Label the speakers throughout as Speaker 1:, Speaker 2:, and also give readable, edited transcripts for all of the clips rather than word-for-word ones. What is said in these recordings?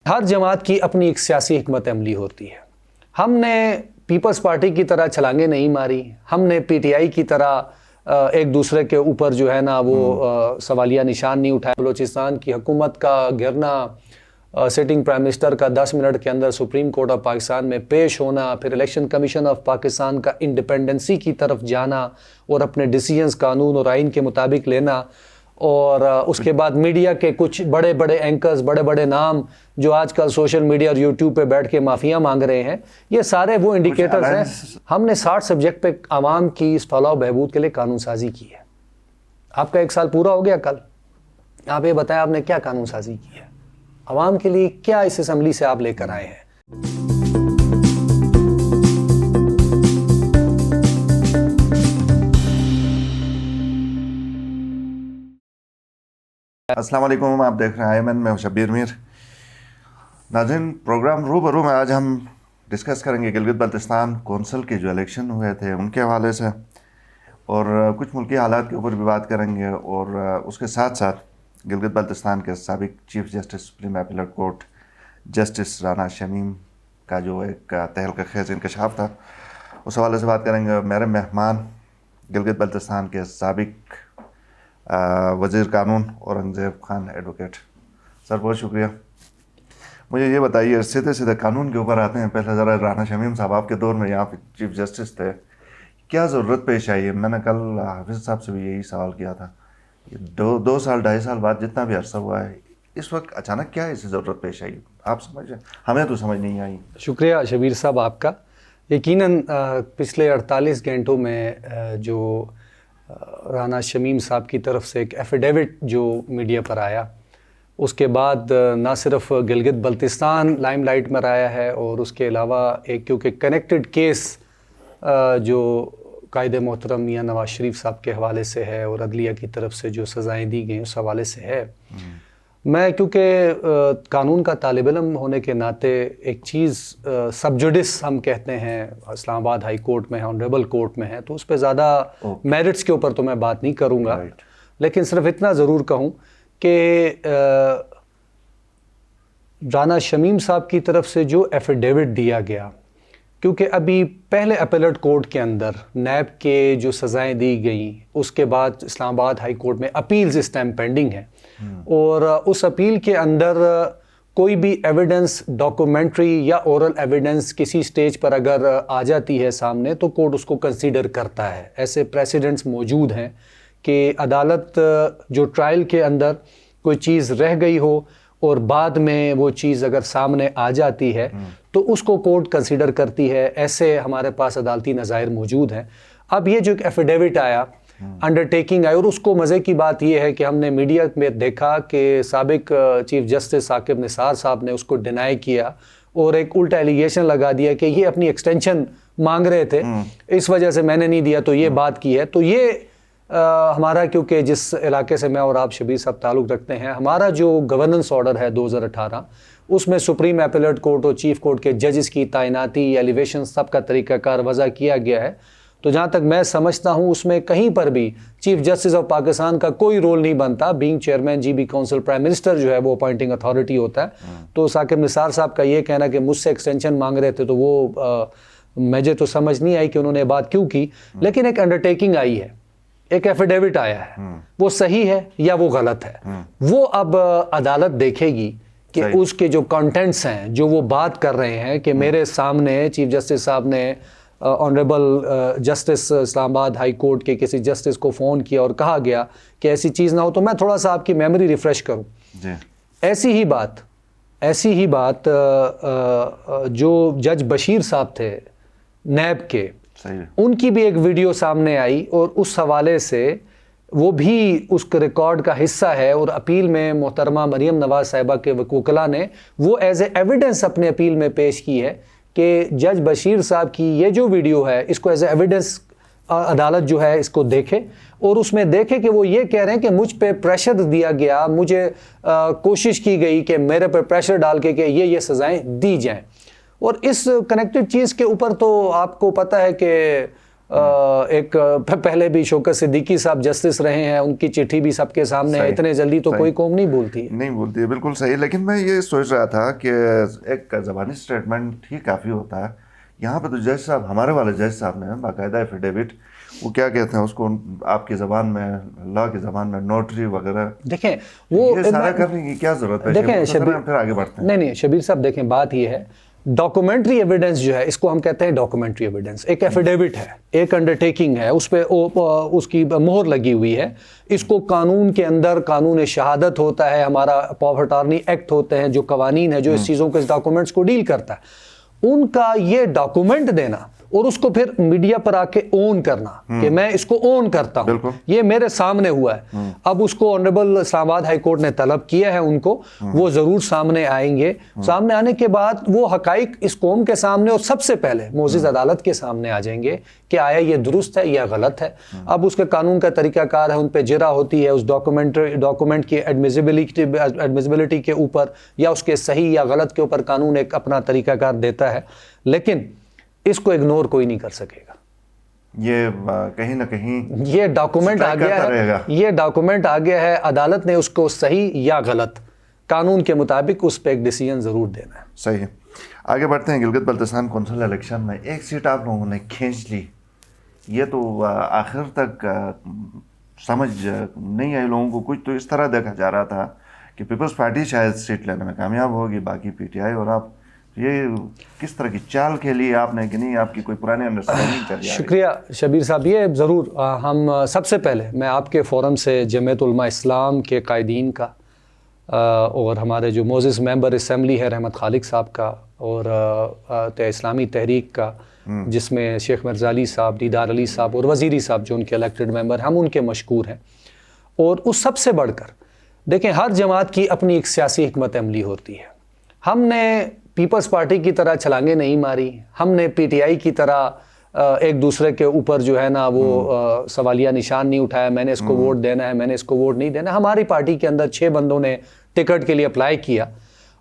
Speaker 1: ہر جماعت کی اپنی ایک سیاسی حکمت عملی ہوتی ہے. ہم نے پیپلز پارٹی کی طرح چھلانگیں نہیں ماری, ہم نے پی ٹی آئی کی طرح ایک دوسرے کے اوپر جو ہے نا وہ سوالیہ نشان نہیں اٹھایا. بلوچستان کی حکومت کا گرنا, سٹنگ پرائم منسٹر کا 10 منٹ کے اندر سپریم کورٹ آف پاکستان میں پیش ہونا, پھر الیکشن کمیشن آف پاکستان کا انڈیپینڈنسی کی طرف جانا اور اپنے ڈیسیجنز قانون اور آئین کے مطابق لینا, اور اس کے بعد میڈیا کے کچھ بڑے بڑے اینکرز, بڑے بڑے نام جو آج کل سوشل میڈیا اور یوٹیوب پہ بیٹھ کے معافیاں مانگ رہے ہیں, یہ سارے وہ انڈیکیٹرز ہیں. ہم نے 60 سبجیکٹ پہ عوام کی اس فلاح و بہبود کے لیے قانون سازی کی ہے. آپ کا 1 سال پورا ہو گیا کل, آپ یہ بتائیں آپ نے کیا قانون سازی کی ہے, عوام کے لیے کیا اس اسمبلی سے آپ لے کر آئے ہیں؟
Speaker 2: السلام علیکم, آپ دیکھ رہے ہیں آئی میں ہوں شبیر میر. ناظرین, پروگرام روبرو میں آج ہم ڈسکس کریں گے گلگت بلتستان کونسل کے جو الیکشن ہوئے تھے ان کے حوالے سے, اور کچھ ملکی حالات کے اوپر بھی بات کریں گے, اور اس کے ساتھ ساتھ گلگت بلتستان کے سابق chief justice supreme appellate court justice Rana Shamim کا جو ایک تہلکہ خیز انکشاف تھا, اس حوالے سے بات کریں گے. میرے مہمان گلگت بلتستان کے سابق وزیر قانون اورنگزیب خان ایڈوکیٹ. سر بہت شکریہ. مجھے یہ بتائیے, سیدھے سیدھے قانون کے اوپر آتے ہیں. پہلے ذرا رانا شمیم صاحب, آپ کے دور میں یہاں پہ چیف جسٹس تھے, کیا ضرورت پیش آئی ہے؟ میں نے کل حافظ صاحب سے بھی یہی سوال کیا تھا. 2 سال 2.5 سال بعد جتنا بھی عرصہ ہوا ہے, اس وقت اچانک کیا اسے ضرورت پیش آئی؟ آپ سمجھ رہے, ہمیں تو سمجھ نہیں آئی.
Speaker 1: شکریہ شبیر صاحب آپ کا. یقیناً پچھلے 48 گھنٹوں میں جو رانا شمیم صاحب کی طرف سے ایک ایفیڈیوٹ جو میڈیا پر آیا, اس کے بعد نہ صرف گلگت بلتستان لائم لائٹ میں آیا ہے, اور اس کے علاوہ ایک کیونکہ کنیکٹڈ کیس جو قائد محترم میاں نواز شریف صاحب کے حوالے سے ہے اور عدلیہ کی طرف سے جو سزائیں دی گئیں اس حوالے سے ہے. میں کیونکہ قانون کا طالب علم ہونے کے ناطے ایک چیز سب جوڈس ہم کہتے ہیں, اسلام آباد ہائی کورٹ میں ہے, آنریبل کورٹ میں ہے, تو اس پہ زیادہ میرٹس کے اوپر تو میں بات نہیں کروں گا, لیکن صرف اتنا ضرور کہوں کہ رانا شمیم صاحب کی طرف سے جو ایفیڈیوٹ دیا گیا, کیونکہ ابھی پہلے اپیلیٹ کورٹ کے اندر نیب کے جو سزائیں دی گئیں, اس کے بعد اسلام آباد ہائی کورٹ میں اپیلز اس ٹائم پینڈنگ ہیں, اور اس اپیل کے اندر کوئی بھی ایویڈنس ڈاکومنٹری یا اورل ایویڈنس کسی سٹیج پر اگر آ جاتی ہے سامنے تو کورٹ اس کو کنسیڈر کرتا ہے. ایسے پریسیڈنٹس موجود ہیں کہ عدالت جو ٹرائل کے اندر کوئی چیز رہ گئی ہو اور بعد میں وہ چیز اگر سامنے آ جاتی ہے تو اس کو کورٹ کنسیڈر کرتی ہے. ایسے ہمارے پاس عدالتی نظائر موجود ہیں. اب یہ جو ایک ایفیڈیوٹ آیا, انڈرٹیکنگ آئی, اور اس کو مزے کی بات یہ ہے کہ ہم نے میڈیا میں دیکھا کہ سابق چیف جسٹس ثاقب نثار صاحب نے اس کو ڈینائی کیا اور ایک الٹا ایلیگیشن لگا دیا کہ یہ اپنی ایکسٹینشن مانگ رہے تھے, اس وجہ سے میں نے نہیں دیا, تو یہ بات کی ہے. تو یہ ہمارا, کیونکہ جس علاقے سے میں اور آپ شبیر صاحب تعلق رکھتے ہیں, ہمارا جو گورننس آرڈر ہے 2018, اس میں سپریم اپیلیٹ کورٹ اور چیف کورٹ کے ججز کی تعیناتی, ایلیویشن, سب کا طریقہ کار وضع کیا گیا ہے. تو جہاں تک میں سمجھتا ہوں اس میں کہیں پر بھی چیف جسٹس آف پاکستان کا کوئی رول نہیں بنتا. Being chairman G B council, prime minister جو ہے وہ اپوائنٹنگ اتھارٹی ہوتا ہے. تو ثاقب نثار صاحب کا یہ کہنا کہ مجھ سے ایکسٹینشن مانگ رہے تھے, تو وہ مجھے تو سمجھ نہیں آئی کہ انہوں نے بات کیوں کی, لیکن ایک انڈرٹیکنگ آئی ہے, ایک ایفیڈیوٹ آیا ہے, وہ صحیح ہے یا وہ غلط ہے, وہ اب عدالت دیکھے گی کہ اس کے جو کانٹینٹس ہیں, جو وہ بات کر رہے ہیں کہ میرے سامنے چیف جسٹس صاحب نے آنریبل جسٹس اسلام آباد ہائی کورٹ کے کسی جسٹس کو فون کیا اور کہا گیا کہ ایسی چیز نہ ہو. تو میں تھوڑا سا آپ کی میموری ریفریش کروں. ایسی ہی بات جو جج بشیر صاحب تھے نیب کے, ان کی بھی ایک ویڈیو سامنے آئی, اور اس حوالے سے وہ بھی اس کے ریکارڈ کا حصہ ہے, اور اپیل میں محترمہ مریم نواز صاحبہ کے وکلاء نے وہ ایز اے ایویڈنس اپنے اپیل میں پیش کی ہے کہ جج بشیر صاحب کی یہ جو ویڈیو ہے اس کو ایز اے ایویڈنس عدالت جو ہے اس کو دیکھے, اور اس میں دیکھے کہ وہ یہ کہہ رہے ہیں کہ مجھ پہ پریشر دیا گیا, مجھے کوشش کی گئی کہ میرے پہ پریشر ڈال کے کہ یہ سزائیں دی جائیں. اور اس کنیکٹڈ چیز کے اوپر تو آپ کو پتہ ہے کہ ایک پہلے بھی شوکت صدیقی صاحب جسٹس رہے ہیں, ان کی چٹھی بھی سب کے سامنے ہے, اتنے جلدی تو کوئی قوم نہیں بھولتی ہے.
Speaker 2: نہیں بولتی ہے, بالکل صحیح. لیکن میں یہ سوچ رہا تھا کہ ایک زبانی اسٹیٹمنٹ ہی کافی ہوتا ہے. یہاں پہ تو جج صاحب, ہمارے والے جج صاحب نے باقاعدہ ایفیڈیوٹ, وہ کیا کہتے ہیں اس کو آپ کی زبان میں, لا کی زبان میں, نوٹری وغیرہ,
Speaker 1: دیکھیں وہ
Speaker 2: یہ سارا کرنے کی کیا ضرورت ہے؟
Speaker 1: دیکھیں
Speaker 2: شبیر, پھر آگے بڑھتے ہیں.
Speaker 1: نہیں شبیر صاحب, دیکھیں بات یہ ہے, ڈاکومنٹری ایویڈنس جو ہے, اس کو ہم کہتے ہیں ڈاکومنٹری ایویڈنس. ایک ایفیڈیوٹ ہے, ایک انڈرٹیکنگ ہے, اس پہ اس کی مہر لگی ہوئی ہے. اس کو قانون کے اندر قانون شہادت ہوتا ہے, ہمارا پاور اٹارنی ایکٹ ہوتے ہیں, جو قوانین ہے جو اس چیزوں کے ڈاکومنٹس کو ڈیل کرتا ہے, ان کا یہ ڈاکومنٹ دینا اور اس کو پھر میڈیا پر آ کے اون کرنا کہ میں اس کو اون کرتا ہوں, یہ میرے سامنے ہوا ہے. اب اس کو آنریبل اسلام آباد ہائی کورٹ نے طلب کیا ہے ان کو, وہ ضرور سامنے آئیں گے. سامنے آنے کے بعد وہ حقائق اس قوم کے سامنے اور سب سے پہلے معزز عدالت کے سامنے آ جائیں گے کہ آیا یہ درست ہے یا غلط ہے. اب اس کے قانون کا طریقہ کار ہے, ان پہ جرا ہوتی ہے اس ڈاکومنٹ کی ایڈمیسیبلٹی کے اوپر, یا اس کے صحیح یا غلط کے اوپر قانون ایک اپنا طریقہ کار دیتا ہے. لیکن اس کو اگنور کوئی نہیں کر سکے گا.
Speaker 2: یہ کہیں نہ کہیں
Speaker 1: یہ ڈاکومنٹ آ گیا ہے, یہ ڈاکومنٹ آ گیا ہے, عدالت نے اس کو صحیح یا غلط قانون کے مطابق اس پہ ایک ڈیسیجن ضرور دینا ہے.
Speaker 2: صحیح ہے. آگے بڑھتے ہیں. گلگت بلتستان کونسل الیکشن میں ایک سیٹ آپ لوگوں نے کھینچ لی, یہ تو آخر تک سمجھ نہیں آئی لوگوں کو. کچھ تو اس طرح دیکھا جا رہا تھا کہ پیپلز پارٹی شاید سیٹ لینے میں کامیاب ہوگی, باقی پی ٹی آئی, اور آپ یہ کس طرح کی چال کھیلی آپ نے کہ نہیں, آپ کی کوئی پرانی انڈرسٹینڈنگ چل رہی ہے؟
Speaker 1: شکریہ شبیر صاحب. یہ ضرور ہم سب سے پہلے میں آپ کے فورم سے جمعیت علماء اسلام کے قائدین کا اور ہمارے جو معزز ممبر اسمبلی ہے رحمت خالق صاحب کا, اور اسلامی تحریک کا جس میں شیخ مرزا علی صاحب, دیدار علی صاحب اور وزیری صاحب جو ان کے الیکٹڈ ممبر, ہم ان کے مشکور ہیں. اور اس سب سے بڑھ کر دیکھیں, ہر جماعت کی اپنی ایک سیاسی حکمت عملی ہوتی ہے. ہم نے پیپلز پارٹی کی طرح چھلانگیں نہیں ماری, ہم نے پی ٹی آئی کی طرح ایک دوسرے کے اوپر جو ہے نا وہ سوالیہ نشان نہیں اٹھایا, میں نے اس کو ووٹ دینا ہے, میں نے اس کو ووٹ نہیں دینا. ہماری پارٹی کے اندر 6 بندوں نے ٹکٹ کے لیے اپلائی کیا,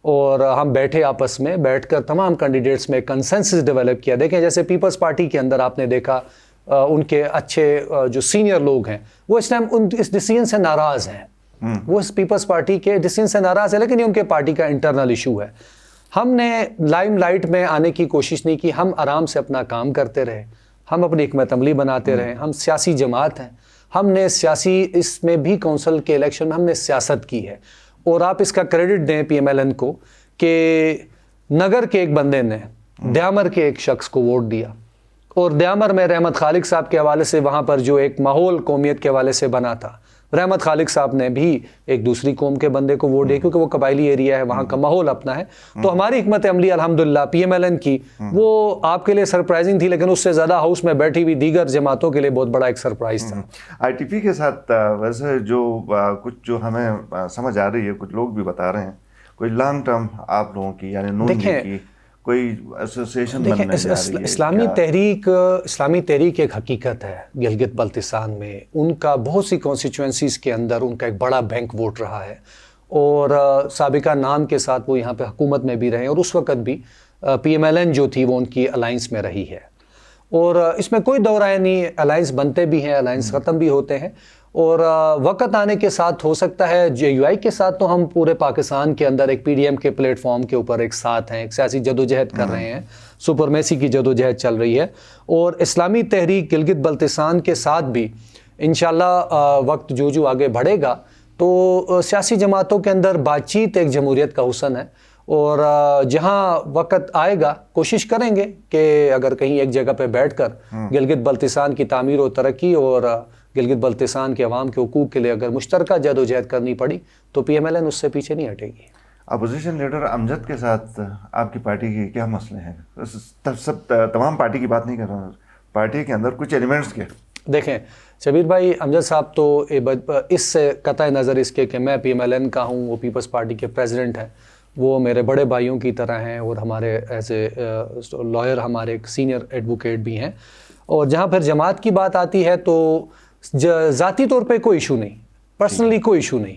Speaker 1: اور ہم بیٹھے آپس میں بیٹھ کر تمام کینڈیڈیٹس میں کنسنسس ڈیولپ کیا. دیکھیں جیسے پیپلز پارٹی کے اندر آپ نے دیکھا ان کے اچھے جو سینئر لوگ ہیں وہ اس ٹائم اس ڈیسیجن سے ناراض ہیں, وہ اس پیپلز پارٹی کے ڈیسیجن سے ناراض ہے, لیکن یہ ان کے پارٹی کا انٹرنل ایشو ہے. ہم نے لائم لائٹ میں آنے کی کوشش نہیں کی, ہم آرام سے اپنا کام کرتے رہے, ہم اپنی حکمت عملی بناتے رہے. ہم سیاسی جماعت ہیں, ہم نے سیاسی اس میں بھی کونسل کے الیکشن میں ہم نے سیاست کی ہے. اور آپ اس کا کریڈٹ دیں پی ایم ایل این کو کہ نگر کے ایک بندے نے دیامر کے ایک شخص کو ووٹ دیا, اور دیامر میں رحمت خالق صاحب کے حوالے سے وہاں پر جو ایک ماحول قومیت کے حوالے سے بنا تھا, رحمت خالق صاحب نے بھی ایک دوسری قوم کے بندے کو ووٹ دیا کیونکہ وہ قبائلی ایریا ہے, وہاں کا ماحول اپنا ہے. تو ہماری حکمت عملی الحمدللہ پی ایم ایل این کی وہ آپ کے لیے سرپرائزنگ تھی, لیکن اس سے زیادہ ہاؤس میں بیٹھی ہوئی دیگر جماعتوں کے لیے بہت بڑا ایک سرپرائز تھا.
Speaker 2: آئی ٹی پی کے ساتھ ویسے جو کچھ جو ہمیں سمجھ آ رہی ہے, کچھ لوگ بھی بتا رہے ہیں, کوئی لانگ ٹرم آپ لوگوں کی یعنی نون لیگ کی کوئی ایسوسیشن بننے جا رہی ہے.
Speaker 1: اسلامی تحریک ایک حقیقت ہے گلگت بلتستان میں, ان کا بہت سی کانسٹیچوئنسیز کے اندر ان کا ایک بڑا بینک ووٹ رہا ہے, اور سابقہ نام کے ساتھ وہ یہاں پہ حکومت میں بھی رہے, اور اس وقت بھی پی ایم ایل این جو تھی وہ ان کی الائنس میں رہی ہے. اور اس میں کوئی دو رائے نہیں, الائنس بنتے بھی ہیں, الائنس ختم بھی ہوتے ہیں, اور وقت آنے کے ساتھ ہو سکتا ہے جے یو آئی کے ساتھ تو ہم پورے پاکستان کے اندر ایک پی ڈی ایم کے پلیٹ فارم کے اوپر ایک ساتھ ہیں, ایک سیاسی جدوجہد کر رہے ہیں, سپرمیسی کی جدوجہد چل رہی ہے. اور اسلامی تحریک گلگت بلتستان کے ساتھ بھی انشاءاللہ وقت جو آگے بڑھے گا تو سیاسی جماعتوں کے اندر بات چیت ایک جمہوریت کا حسن ہے, اور جہاں وقت آئے گا کوشش کریں گے کہ اگر کہیں ایک جگہ پہ بیٹھ کر گلگت بلتستان کی تعمیر و ترقی اور گلگت بلتستان کے عوام کے حقوق کے لیے اگر مشترکہ جدوجہد کرنی پڑی تو پی ایم ایل این اس سے پیچھے نہیں ہٹے گی.
Speaker 2: اپوزیشن لیڈر امجد کے ساتھ آپ کی پارٹی کی کیا مسئلے ہیں؟ سب تمام پارٹی کی بات نہیں کر رہا ہوں, پارٹی کے اندر کچھ ایلیمنٹس کے.
Speaker 1: دیکھیں شبیر بھائی, امجد صاحب تو اس سے قطع نظر اس کے کہ میں پی ایم ایل این کا ہوں, وہ پیپلز پارٹی کے پریزیڈنٹ ہیں, وہ میرے بڑے بھائیوں کی طرح ہیں, اور ہمارے ایز اے لائر ہمارے ایک سینئر ایڈوکیٹ بھی ہیں. اور جہاں پھر جماعت کی بات آتی ہے تو ذاتی طور پہ کوئی ایشو نہیں, پرسنلی کوئی ایشو نہیں,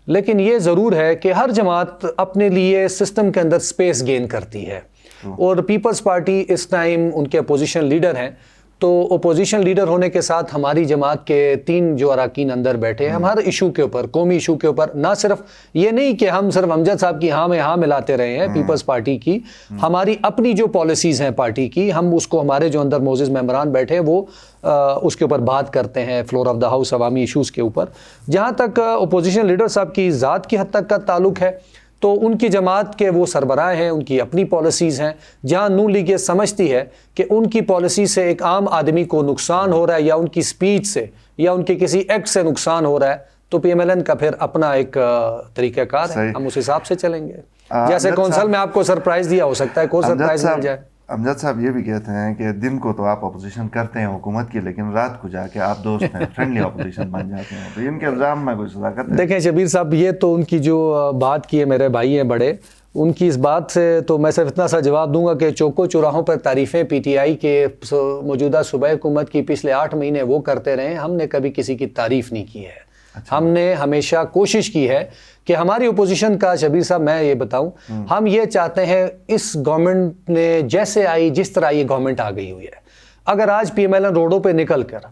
Speaker 1: لیکن یہ ضرور ہے کہ ہر جماعت اپنے لیے سسٹم کے اندر سپیس گین کرتی ہے, اور پیپلز پارٹی اس ٹائم ان کے اپوزیشن لیڈر ہیں تو اپوزیشن لیڈر ہونے کے ساتھ ہماری جماعت کے 3 جو اراکین اندر بیٹھے ہیں، ہم ہر ایشو کے اوپر، قومی ایشو کے اوپر، نہ صرف یہ نہیں کہ ہم صرف امجد صاحب کی ہاں میں ہاں ملاتے رہے ہیں، پیپلز پارٹی کی ہماری اپنی جو پالیسیز ہیں پارٹی کی، ہم اس کو ہمارے جو اندر معزز ممبران بیٹھے ہیں وہ اس کے اوپر بات کرتے ہیں، فلور آف دا ہاؤس عوامی ایشوز کے اوپر۔ جہاں تک اپوزیشن لیڈر صاحب کی ذات کی حد تک کا تعلق ہے تو ان کی جماعت کے وہ سربراہ ہیں، ان کی اپنی پالیسیز ہیں، جہاں نون لیگ یہ سمجھتی ہے کہ ان کی پالیسی سے ایک عام آدمی کو نقصان ہو رہا ہے یا ان کی سپیچ سے یا ان کے کسی ایکٹ سے نقصان ہو رہا ہے تو پی ایم ایل این کا پھر اپنا ایک طریقہ کار ہے، ہم اس حساب سے چلیں گے۔ جیسے کونسل میں آپ کو سرپرائز دیا، ہو سکتا ہے کوئی سرپرائز مل جائے۔
Speaker 2: امجد صاحب یہ بھی کہتے ہیں کہ دن کو تو آپ اپوزیشن کرتے ہیں حکومت کی، لیکن رات کو جا کے آپ دوست ہیں، فرینڈلی اپوزیشن بن جاتے ہیں، تو ان کے الزام میں کوئی صداقت ہے؟
Speaker 1: دیکھیں شبیر صاحب، یہ تو ان کی جو بات کی ہے، میرے بھائی ہیں بڑے، ان کی اس بات سے تو میں صرف اتنا سا جواب دوں گا کہ چوکو چوراہوں پر تعریفیں پی ٹی آئی کے موجودہ صوبائی حکومت کی پچھلے 8 مہینے وہ کرتے رہے ہیں، ہم نے کبھی کسی کی تعریف نہیں کی ہے۔ ہم نے ہمیشہ کوشش کی ہے کہ ہماری اپوزیشن کا، شبیر صاحب میں یہ بتاؤں، ہم یہ چاہتے ہیں اس گورنمنٹ نے جیسے آئی، جس طرح یہ گورنمنٹ آ گئی ہوئی ہے، اگر آج پی ایم ایل این روڈوں پہ نکل کر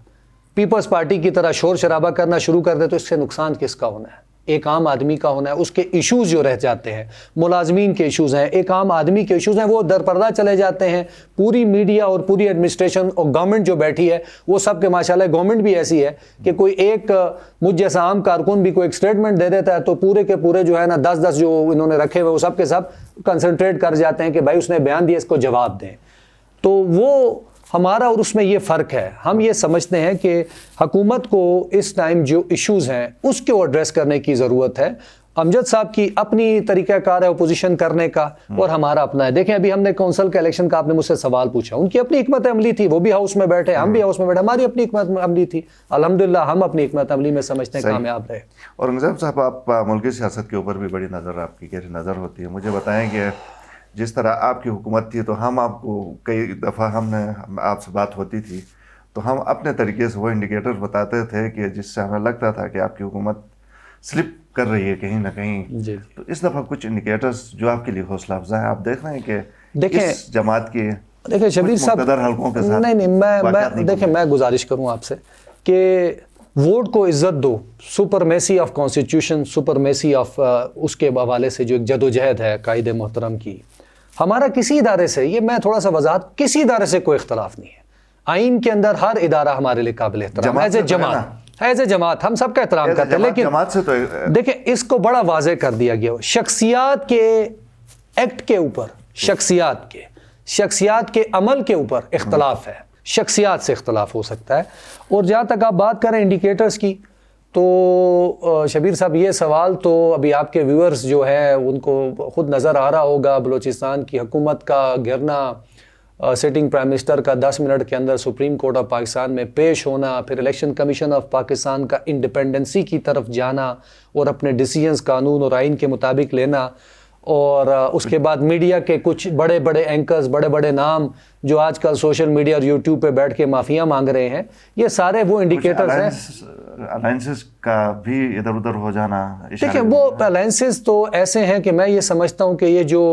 Speaker 1: پیپلز پارٹی کی طرح شور شرابہ کرنا شروع کر دے تو اس سے نقصان کس کا ہونا ہے؟ ایک عام آدمی کا ہونا ہے۔ اس کے ایشوز جو رہ جاتے ہیں، ملازمین کے ایشوز ہیں، ایک عام آدمی کے ایشوز ہیں، وہ درپردہ چلے جاتے ہیں۔ پوری میڈیا اور پوری ایڈمنسٹریشن اور گورنمنٹ جو بیٹھی ہے وہ سب کے ماشاءاللہ گورنمنٹ بھی ایسی ہے کہ کوئی ایک مجھ جیسا عام کارکن بھی کوئی ایک اسٹیٹمنٹ دے دیتا ہے تو پورے کے پورے جو ہے نا 10 جو انہوں نے رکھے ہوئے وہ سب کے سب کنسنٹریٹ کر جاتے ہیں کہ بھائی اس نے بیان دیا، اس کو جواب دیں۔ تو وہ ہمارا اور اس میں یہ فرق ہے۔ ہم یہ سمجھتے ہیں کہ حکومت کو اس ٹائم جو ایشوز ہیں اس کو ایڈریس کرنے کی ضرورت ہے۔ امجد صاحب کی اپنی طریقہ کار ہے اپوزیشن کرنے کا اور ہمارا اپنا ہے۔ دیکھیں ابھی ہم نے کونسل کا الیکشن کا آپ نے مجھ سے سوال پوچھا، ان کی اپنی حکمت عملی تھی، وہ بھی ہاؤس میں بیٹھے، ہم بھی ہاؤس میں بیٹھے، ہماری اپنی حکمت عملی تھی، الحمدللہ ہم اپنی حکمت عملی میں سمجھتے ہیں کامیاب رہے۔
Speaker 2: اور نظام صاحب، آپ ملکی سیاست کے اوپر بھی بڑی نظر، آپ کی گہری نظر ہوتی ہے، مجھے بتائیں کہ جس طرح آپ کی حکومت تھی تو ہم آپ کو کئی دفعہ آپ سے بات ہوتی تھی تو ہم اپنے طریقے سے وہ انڈیکیٹر بتاتے تھے کہ جس سے ہمیں لگتا تھا کہ آپ کی حکومت سلپ کر رہی ہے کہیں نہ کہیں۔ تو اس دفعہ کچھ انڈیکیٹرز جو آپ کے لیے حوصلہ افزا ہے، آپ دیکھ رہے ہیں کہ اس جماعت کے
Speaker 1: دیکھیں شبیر صاحب،
Speaker 2: مقتدر حلقوں کے ساتھ
Speaker 1: نہیں دیکھیں میں گزارش کروں آپ سے کہ ووٹ کو عزت دو، supremacy of constitution, supremacy of اس کے حوالے سے جو ایک جدوجہد ہے قائد محترم کی، ہمارا کسی ادارے سے، یہ میں تھوڑا سا وضاحت، کسی ادارے سے کوئی اختلاف نہیں ہے۔ آئین کے اندر ہر ادارہ ہمارے لیے قابل احترام، ایز اے جماعت ہم سب کا احترام کرتے ہیں، لیکن دیکھیں اس کو بڑا واضح کر دیا گیا، شخصیات کے ایکٹ کے اوپر، شخصیات کے عمل کے اوپر اختلاف ہے، شخصیات سے اختلاف ہو سکتا ہے۔ اور جہاں تک آپ بات کریں انڈیکیٹرز کی، تو شبیر صاحب یہ سوال تو ابھی آپ کے ویورز جو ہیں ان کو خود نظر آ رہا ہوگا، بلوچستان کی حکومت کا گرنا، سٹنگ پرائم منسٹر کا 10 منٹ کے اندر سپریم کورٹ آف پاکستان میں پیش ہونا، پھر الیکشن کمیشن آف پاکستان کا انڈیپینڈنسی کی طرف جانا اور اپنے ڈیسیجنز قانون اور آئین کے مطابق لینا، اور اس کے بعد میڈیا کے کچھ بڑے بڑے اینکرز، بڑے بڑے نام جو آج کل سوشل میڈیا اور یوٹیوب پہ بیٹھ کے معافیاں مانگ رہے ہیں، یہ سارے وہ انڈیکیٹرز ہیں۔
Speaker 2: الائنسز کا بھی ادھر ادھر ہو جانا،
Speaker 1: دیکھیں وہ الائنسز تو ایسے ہیں کہ میں یہ سمجھتا ہوں کہ یہ جو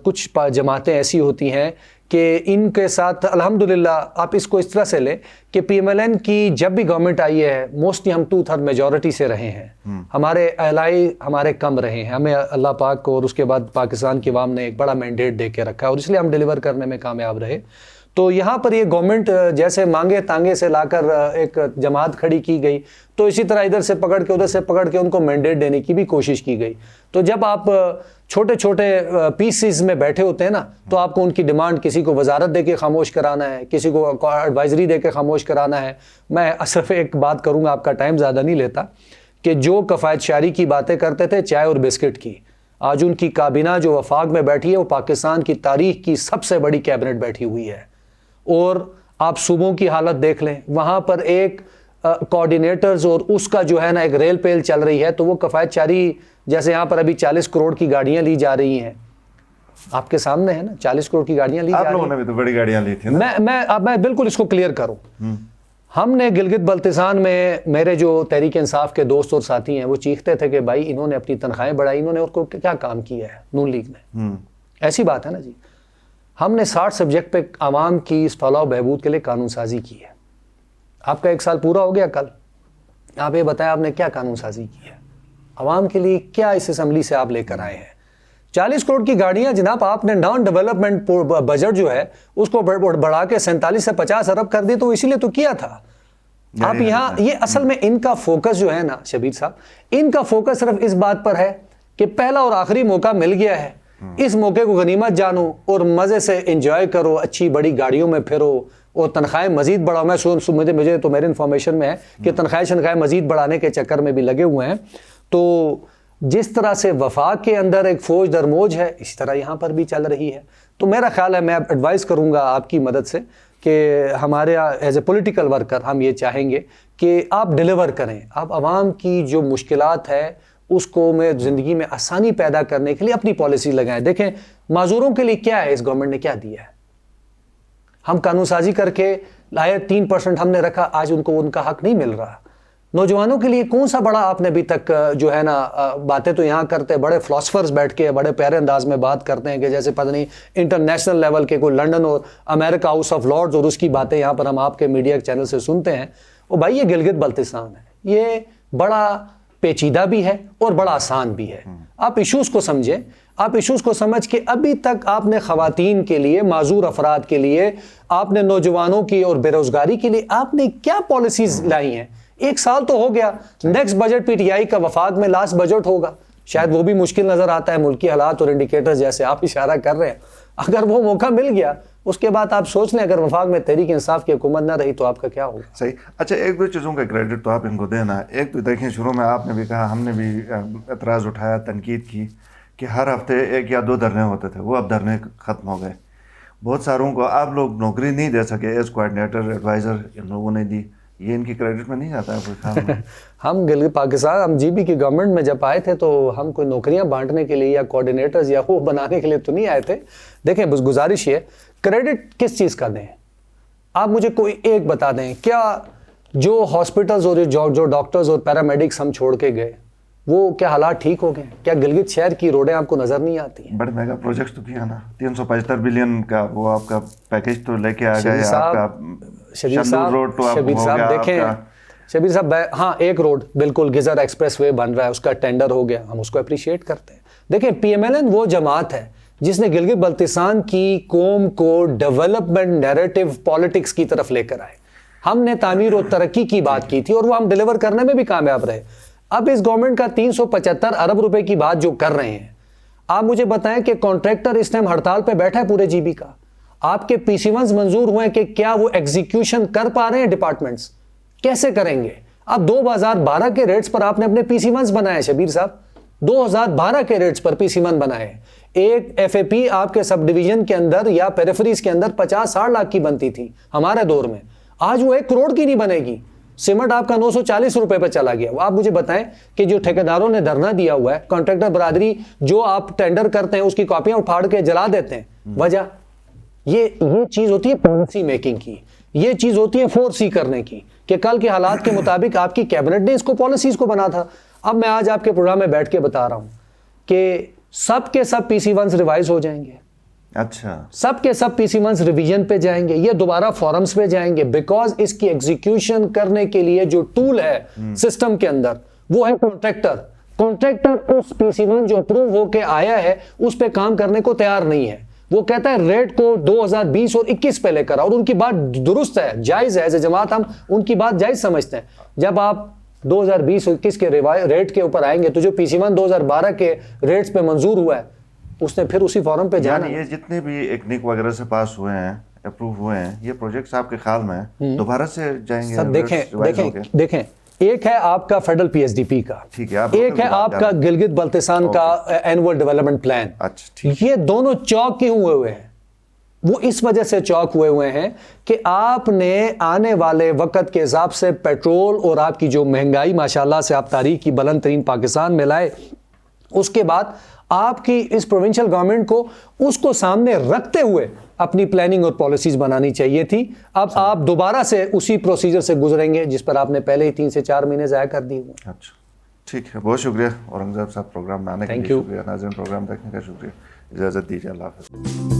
Speaker 1: کچھ جماعتیں ایسی ہوتی ہیں کہ ان کے ساتھ الحمدللہ آپ اس کو اس طرح سے لیں کہ پی ایم ایل این کی جب بھی گورنمنٹ آئی ہے موسٹلی ہم 2/3 میجورٹی سے رہے ہیں، ہمارے الائی ہمارے کم رہے ہیں، ہمیں اللہ پاک کو اور اس کے بعد پاکستان کی عوام نے ایک بڑا مینڈیٹ دے کے رکھا ہے اور اس لیے ہم ڈیلیور کرنے میں کامیاب رہے۔ تو یہاں پر یہ گورنمنٹ جیسے مانگے تانگے سے لا کر ایک جماعت کھڑی کی گئی، تو اسی طرح ادھر سے پکڑ کے ادھر سے پکڑ کے ان کو مینڈیٹ دینے کی بھی کوشش کی گئی۔ تو جب آپ چھوٹے چھوٹے پیسز میں بیٹھے ہوتے ہیں نا، تو آپ کو ان کی ڈیمانڈ کسی کو وزارت دے کے خاموش کرانا ہے، کسی کو ایڈوائزری دے کے خاموش کرانا ہے۔ میں صرف ایک بات کروں گا، آپ کا ٹائم زیادہ نہیں لیتا، کہ جو کفایت شعری کی باتیں کرتے تھے چائے اور بسکٹ کی، آج ان کی کابینہ جو وفاق میں بیٹھی ہے وہ پاکستان کی تاریخ کی سب سے بڑی کیبنٹ بیٹھی ہوئی ہے۔ اور آپ صوبوں کی حالت دیکھ لیں، وہاں پر ایک کوآرڈینیٹرز اور اس کا جو ہے نا ایک ریل پیل چل رہی ہے، تو وہ کفایت شعری جیسے یہاں پر ابھی 40 کروڑ کی گاڑیاں لی جا رہی ہیں، آپ کے سامنے ہے نا 40 کروڑ کی گاڑیاں لی جا رہی ہیں۔
Speaker 2: آپ لوگوں نے بھی تو بڑی گاڑیاں لی تھی نا۔
Speaker 1: میں بالکل اس کو کلیئر کروں، ہم نے گلگت بلتستان میں، میرے جو تحریک انصاف کے دوست اور ساتھی ہیں وہ چیختے تھے کہ بھائی انہوں نے اپنی تنخواہیں بڑھائی، انہوں نے اور کو کیا کام کیا ہے نون لیگ نے، ایسی بات ہے نا جی۔ ہم نے 60 سبجیکٹ پہ عوام کی اس فلاح و بہبود کے لیے قانون سازی کی ہے. آپ کا 1 سال پورا ہو گیا کل. آپ یہ بتائیں آپ نے کیا قانون سازی کی ہے عوام کے لیے؟ کیا اس اسمبلی سے آپ لے کر آئے ہیں؟ 40 کروڑ کی گاڑیاں جناب آپ نے نان ڈیولپمنٹ بجٹ جو ہے اس کو بڑھا کے 47 سے 50 ارب کر دی, تو اسی لیے تو کیا تھا. آپ یہاں یہ اصل میں ان کا فوکس جو ہے نا شبیر صاحب, ان کا فوکس صرف اس بات پر ہے کہ پہلا اور آخری موقع مل گیا ہے, اس موقع کو غنیمت جانو اور مزے سے انجوائے کرو, اچھی بڑی گاڑیوں میں پھرو اور تنخواہیں مزید بڑھاؤ. مجھے تو میرے انفارمیشن میں ہے کہ تنخواہیں مزید بڑھانے کے چکر میں بھی لگے ہوئے ہیں. تو جس طرح سے وفاق کے اندر ایک فوج در موج ہے, اسی طرح یہاں پر بھی چل رہی ہے. تو میرا خیال ہے, میں ایڈوائز کروں گا آپ کی مدد سے کہ ہمارے ایز اے پولیٹیکل ورکر ہم یہ چاہیں گے کہ آپ ڈیلیور کریں, آپ عوام کی جو مشکلات ہے اس کو میں زندگی میں آسانی پیدا کرنے کے لیے اپنی پالیسی لگائیں. دیکھیں معذوروں کے لیے کیا ہے, اس گورنمنٹ نے کیا دیا ہے. ہم قانون سازی کر کے لائے 3% ہم نے رکھا, آج ان کو ان کا حق نہیں مل رہا. نوجوانوں کے لیے کون سا بڑا آپ نے ابھی تک جو ہے نا باتیں تو یہاں کرتے بڑے فلاسفرز بیٹھ کے بڑے پیارے انداز میں بات کرتے ہیں کہ جیسے پتہ نہیں انٹرنیشنل لیول کے کوئی لنڈن اور امریکہ ہاؤس آف لارڈز اور اس کی باتیں یہاں پر ہم آپ کے میڈیا چینل سے سنتے ہیں. وہ بھائی یہ گلگت بلتستان ہے, یہ بڑا پیچیدہ بھی ہے اور بڑا آسان بھی ہے. آپ ایشوز کو سمجھیں, آپ ایشوز کو سمجھ کے ابھی تک آپ نے خواتین کے لیے, معذور افراد کے لیے, آپ نے نوجوانوں کی اور بے روزگاری کے لیے آپ نے کیا پالیسیز لائی ہیں. 1 سال تو ہو گیا, next budget P T I کا وفاق میں لاسٹ بجٹ ہوگا, شاید وہ بھی مشکل نظر آتا ہے ملکی حالات اور انڈیکیٹر جیسے آپ اشارہ کر رہے ہیں. اگر وہ موقع مل گیا اس کے بعد آپ سوچ لیں, اگر وفاق میں تحریک انصاف کی حکومت نہ رہی تو آپ کا کیا ہوگا.
Speaker 2: صحیح. اچھا, 1-2 چیزوں کا کریڈٹ تو آپ ان کو دینا. ایک تو دیکھیں شروع میں آپ نے بھی کہا, ہم نے بھی اعتراض اٹھایا, تنقید کی کہ ہر ہفتے 1 یا 2 دھرنے ہوتے تھے, وہ اب دھرنے ختم ہو گئے. بہت ساروں کو آپ لوگ نوکری نہیں دے سکے ایز کوآرڈینیٹر ایڈوائزر, ان لوگوں نے دی. یہ ان کی کریڈٹ میں نہیں جاتا ہے کوئی خیال میں؟
Speaker 1: ہم گلگت پاکستان, ہم جی بی کی گورنمنٹ میں جب آئے تھے تو ہم کوئی نوکریاں بانٹنے کے لیے یا کوآرڈینیٹرز یا وہ بنانے کے لیے تو نہیں آئے تھے. دیکھیں بس گزارش یہ, کریڈٹ کس چیز کا دیں. آپ مجھے کوئی ایک بتا دیں, کیا جو ہاسپٹلز اور جو ڈاکٹرز اور پیرامیڈکس ہم چھوڑ کے گئے وہ کیا حالات ٹھیک ہو گئے؟ کیا گلگت شہر کی روڈیں آپ کو نظر نہیں آتی ہیں؟
Speaker 2: بڑے میگا پروجیکٹ تو کیا نا, 375 بلین کا وہ آپ کا پیکیج تو لے کے آ گئے. آپ کا
Speaker 1: شبیر صاحب دیکھیں, شبیر صاحب ہاں ایک روڈ بالکل گزر ایکسپریس وے بن رہا ہے, اس کا ٹینڈر ہو گیا, ہم اس کو اپریشیٹ کرتے ہیں. دیکھیں پی ایم ایل این وہ جماعت ہے جس نے گلگت بلتستان کی قوم کو ڈیولپمنٹ نیریٹو پالیٹکس کی طرف لے کر آئے. ہم نے تعمیر و ترقی کی بات کی تھی اور وہ ہم ڈیلیور کرنے میں بھی کامیاب رہے. اب اس گورنمنٹ کا 375 ارب روپے کی بات جو کر رہے ہیں, آپ مجھے بتائیں کہ کانٹریکٹر اس ٹائم ہڑتال پہ بیٹھا ہے پورے جی بی کا. آپ کے پی سی ونز منظور ہوئے ہیں کہ کیا وہ ایگزیکیوشن کر پا رہے ہیں ڈپارٹمنٹس؟ کیسے کریں گے؟ اب 2012 کے ریٹس پر آپ نے اپنے پی سی ونز بنائے شبیر صاحب, 2012 کے ریٹس پر پی سی ون بنائے. ایک ایف اے پی آپ کے سب ڈویژن کے اندر یا پیریفریز کے اندر 50-60 لاکھ کی بنتی تھی ہمارے دور میں, آج وہ 1 کروڑ کی نہیں بنے گی. سیمنٹ آپ کا 940 روپے پہ چلا گیا. آپ مجھے بتائیں کہ جو ٹھیکیداروں نے دھرنا دیا ہوا ہے, کانٹریکٹر برادری جو آپ ٹینڈر کرتے ہیں اس کی کاپیاں اٹھاڑ کے جلا دیتے ہیں, وجہ یہ چیز ہوتی ہے پالیسی میکنگ کی, یہ چیز ہوتی ہے 4C کرنے کی کہ کل کے حالات کے مطابق آپ کی کیبنٹ نے اس کو پالیسیز کو بنا تھا. اب میں آج آپ کے پروگرام میں بیٹھ کے بتا رہا ہوں کہ سب کے سب پی سی ونز ریوائز ہو جائیں گے.
Speaker 2: اچھا,
Speaker 1: سب کے سب پی سی ونز ریویژن پہ جائیں گے, یہ دوبارہ فورمز پہ جائیں گے, بیکاز اس کی ایگزیکیوشن کرنے کے لیے جو ٹول ہے سسٹم کے اندر وہ ہے کانٹریکٹر. کانٹریکٹر اس پی سی ون جو اپروو ہو کے آیا ہے اس پہ کام کرنے کو تیار نہیں ہے. وہ کہتا ہے ریٹ کو 2020 اور 21 پہ لے کر, اور ان کی بات درست ہے, جائز ہے, ایز اے جماعت ہم ان کی بات جائز سمجھتے ہیں. جب آپ 2020 اور 21 کے ریٹ کے اوپر آئیں گے تو جو پی سی ون 2012 کے ریٹس پہ منظور ہوا ہے اس نے پھر اسی فورم پہ جانا.
Speaker 2: یعنی یہ جتنے بھی ایکنک وغیرہ سے پاس ہوئے ہیں, اپروو ہوئے ہیں, یہ پروجیکٹس آپ کے خیال میں دوبارہ سے جائیں گے؟
Speaker 1: سب دیکھیں ایک ہے آپ کا federal P S D P کا, ایک ہے آپ کا گلگت بلتستان کا اینول ڈیولپمنٹ پلان. یہ دونوں چوک کیوں ہوئے ہیں؟ وہ اس وجہ سے چوک ہوئے ہیں کہ آپ نے آنے والے وقت کے حساب سے پیٹرول اور آپ کی جو مہنگائی ماشاءاللہ سے آپ تاریخ کی بلند ترین پاکستان میں لائے, اس کے بعد آپ کی اس پروونشل گورنمنٹ کو اس کو سامنے رکھتے ہوئے اپنی پلاننگ اور پالیسیز بنانی چاہیے تھی. اب آپ دوبارہ سے اسی پروسیجر سے گزریں گے جس پر آپ نے پہلے ہی 3 سے 4 مہینے ضائع کر دیے ہوئے.
Speaker 2: اچھا ٹھیک ہے, بہت شکریہ اورنگزیب صاحب پروگرام میں آنے کے لیے. شکریہ ناظرین, پروگرام دیکھنے کا شکریہ. اجازت دیجیے, اللہ حافظ.